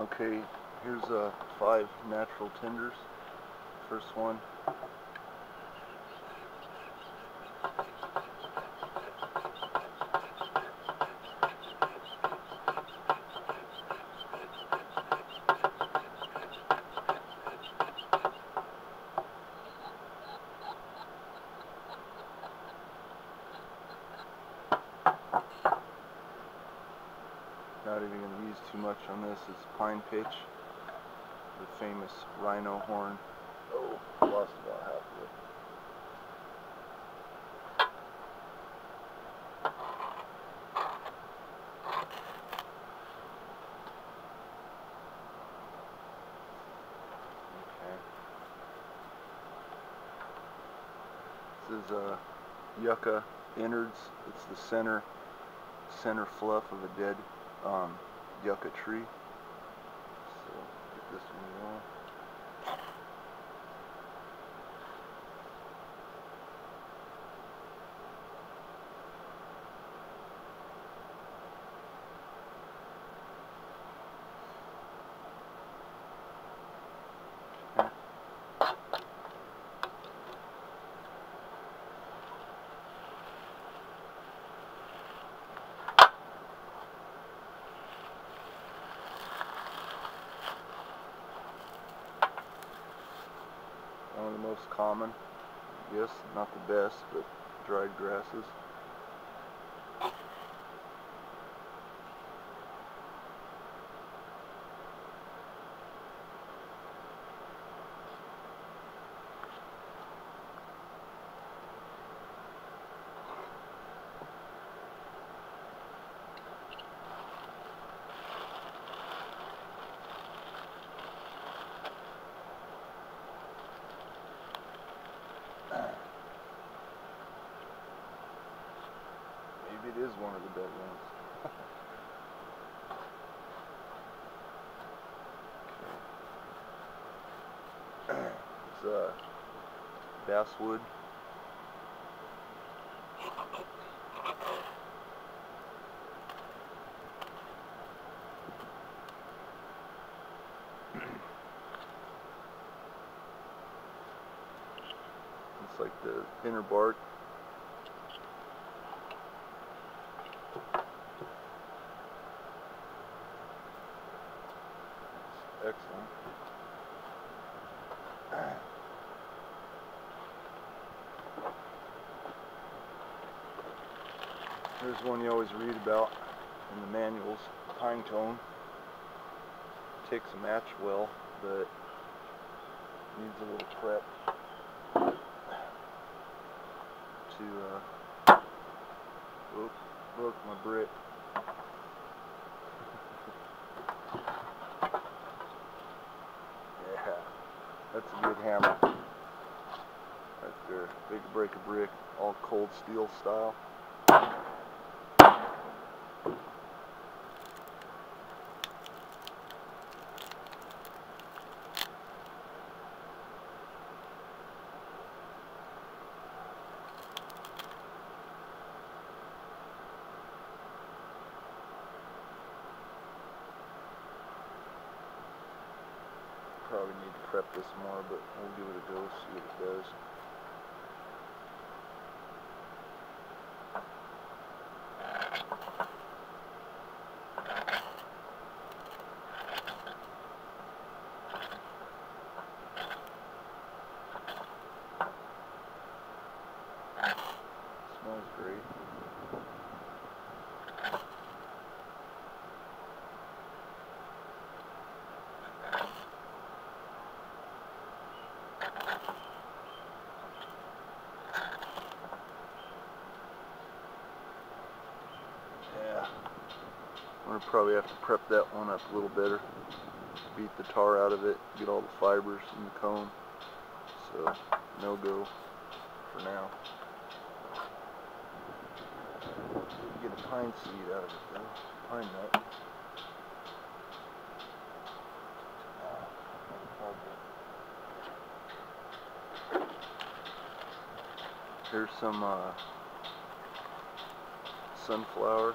Okay, here's 5 natural tinders. First one. Not even going to use too much on this. It's pine pitch, the famous rhino horn. Oh, lost about half of it. Okay. This is yucca innards. It's the center fluff of a dead yucca tree. So get this one going. One of the most common, I guess, not the best, but dried grasses. Maybe it is one of the dead ones. It's basswood. It's like the inner bark. It's excellent. Here's one you always read about in the manuals, pine cone. Takes a match well, but needs a little prep to look, my brick. Yeah, that's a good hammer right there. Big break of brick, all cold steel style. Probably need to prep this more, but we'll give it a go, see what it does. Smells great. Yeah, I'm going to probably have to prep that one up a little better. Beat the tar out of it, get all the fibers in the cone. So, no go for now. Get a pine seed out of it though, pine nut. Here's some sunflower.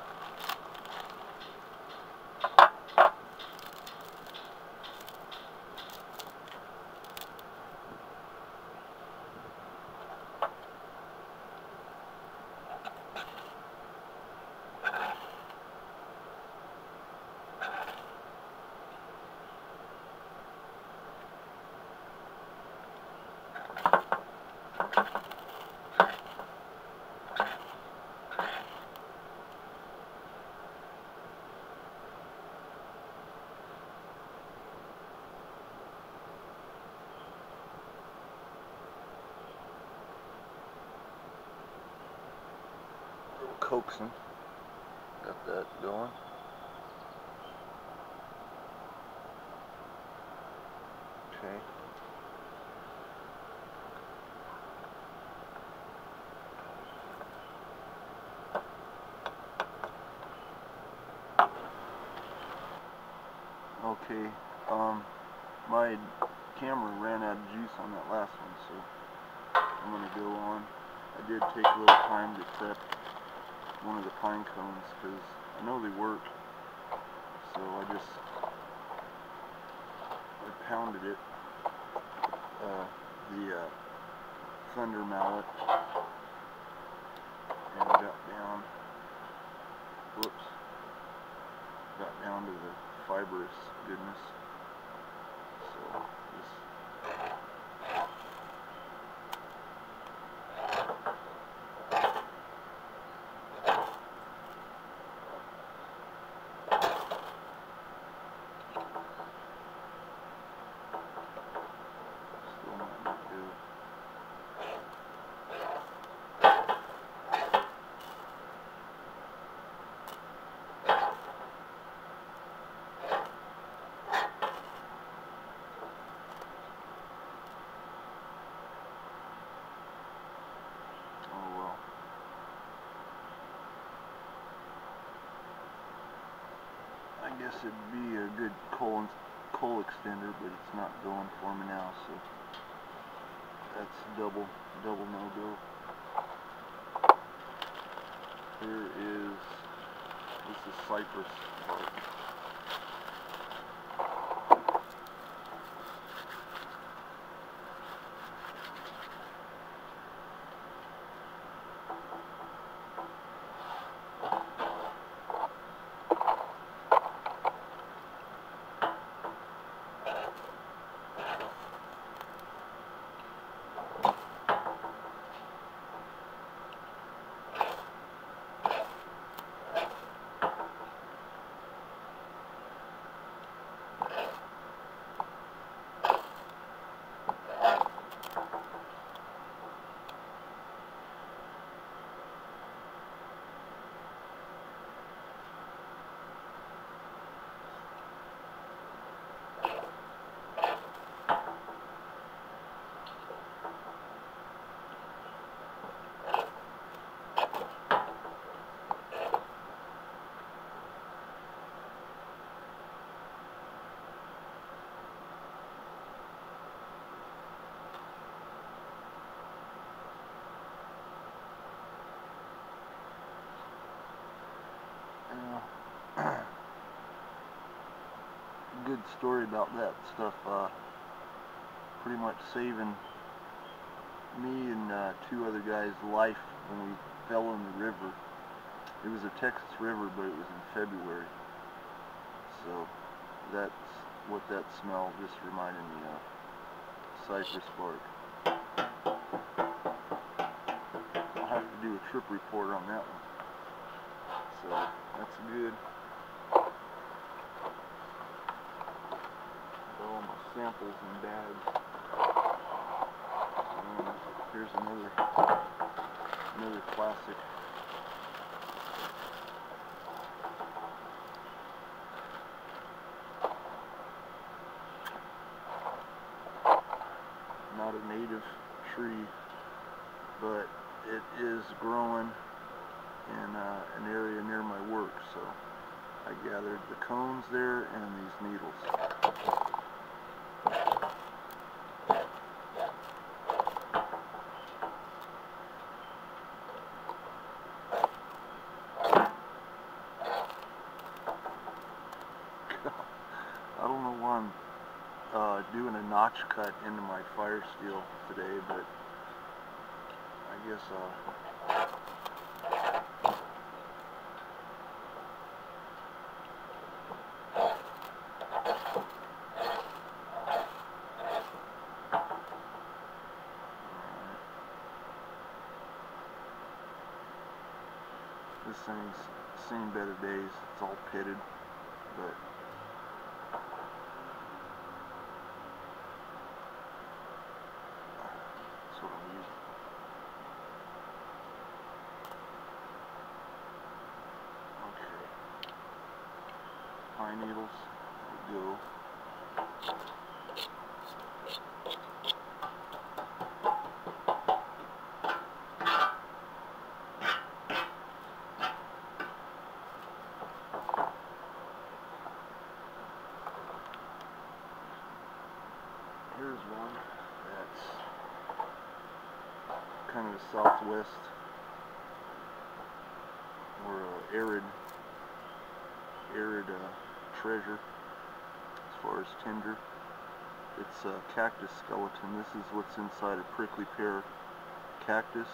coaxing. Got that going. Okay. Okay, my camera ran out of juice on that last one, so I'm going to go on. I did take a little time to prep one of the pine cones because I know they work, so I pounded it, the thunder mallet, and got down, got down to the fibrous goodness. So just still might not do. Oh well. I guess it'd be a good coal extender, but it's not going for me now, so that's double no-go. This is cypress bark. Good story about that stuff, pretty much saving me and two other guys' life when we fell in the river. It was a Texas river, but it was in February, so that's what that smell just reminded me of. Cypress bark. I'll have to do a trip report on that one. So that's good. All my samples and bags. And here's another classic. Not a native tree, but it is growing in an area near my work, so I gathered the cones there and these needles. I don't know why I'm doing a notch cut into my fire steel today, but I guess this thing's seen better days. It's all pitted, but that's what I'm using. pine needles. There we go. Here's one that's kind of a southwest or arid treasure as far as tinder. It's a cactus skeleton. This is what's inside a prickly pear cactus,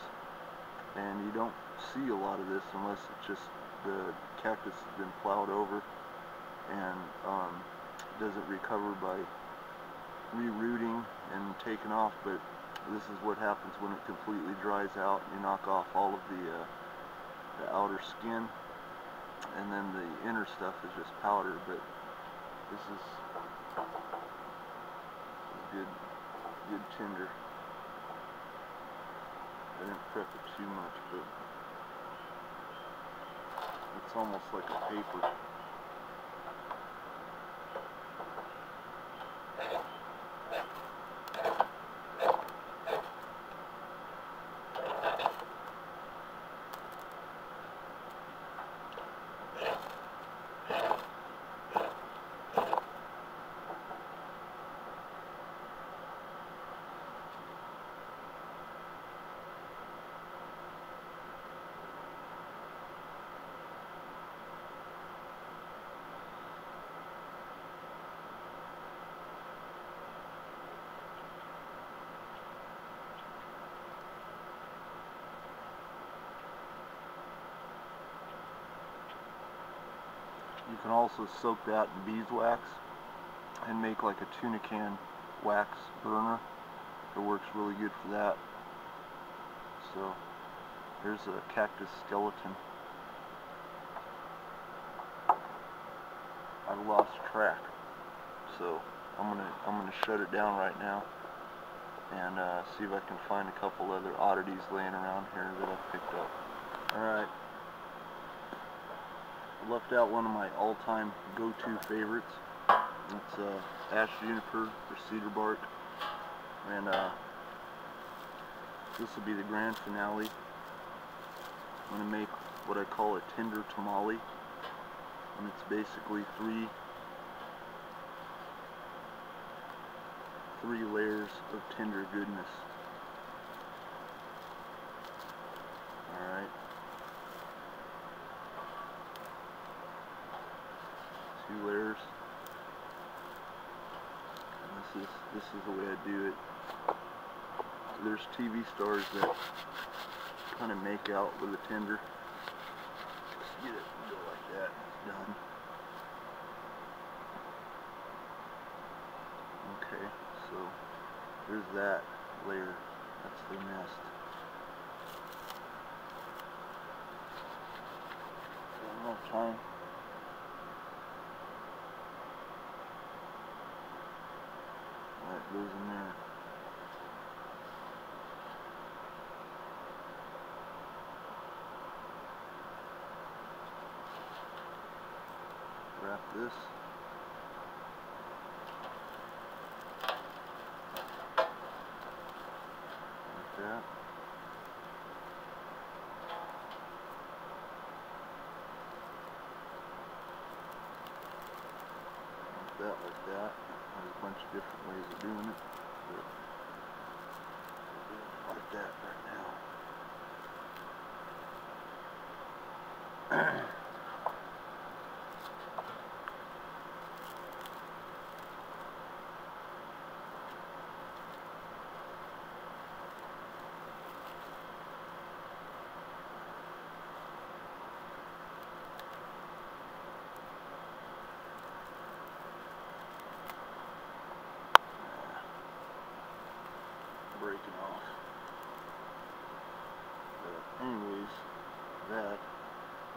and you don't see a lot of this unless it's just the cactus has been plowed over and doesn't recover by rerooting and taken off. But this is what happens when it completely dries out. You knock off all of the outer skin, and then the inner stuff is just powder. But this is good tinder. I didn't prep it too much, but it's almost like a paper. You can also soak that in beeswax and make like a tuna can wax burner. It works really good for that. So here's a cactus skeleton. I lost track, so I'm gonna shut it down right now and see if I can find a couple other oddities laying around here that I've picked up. Alright. I left out one of my all-time go-to favorites. It's ash juniper or cedar bark, and this will be the grand finale. I'm going to make what I call a tinder tamale, and it's basically three layers of tender goodness. Alright. 2 layers, and this is the way I do it. There's TV stars that kind of make out with a tinder. Just get it and go like that. It's done. Okay, so there's that layer. That's the nest. One more time. That goes in there. Wrap this. Like that. Like that. There's a bunch of different ways of doing it, but we'll do it like that right now. Breaking off. But anyways, that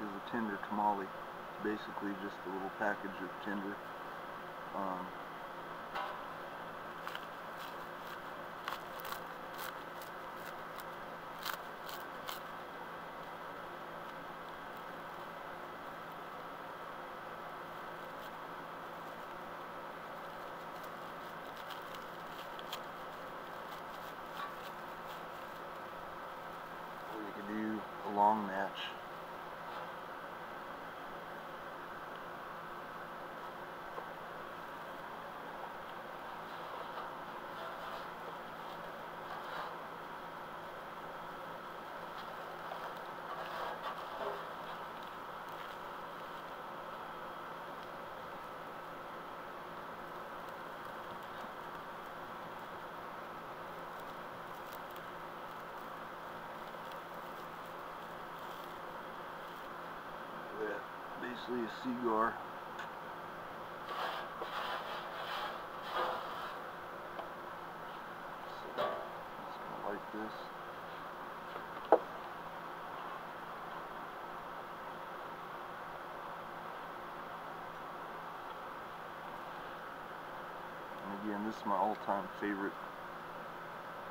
is a tinder tamale. It's basically just a little package of tinder. long match. Basically a cigar. So, just gonna light this. And again, this is my all-time favorite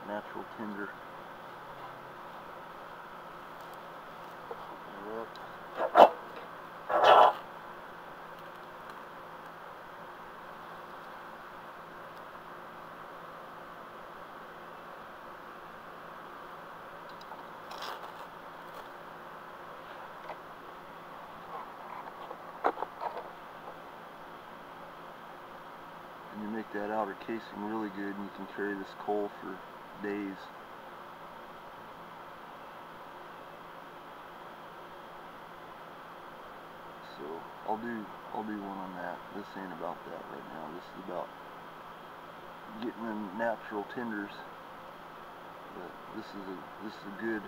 natural tinder. And you make that outer casing really good, and you can carry this coal for days. So I'll do one on that. This ain't about that right now. This is about getting the natural tinders. But this is a good.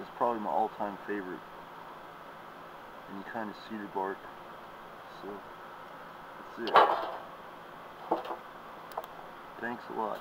It's probably my all-time favorite. Any kind of cedar bark. So that's it. Thanks a lot.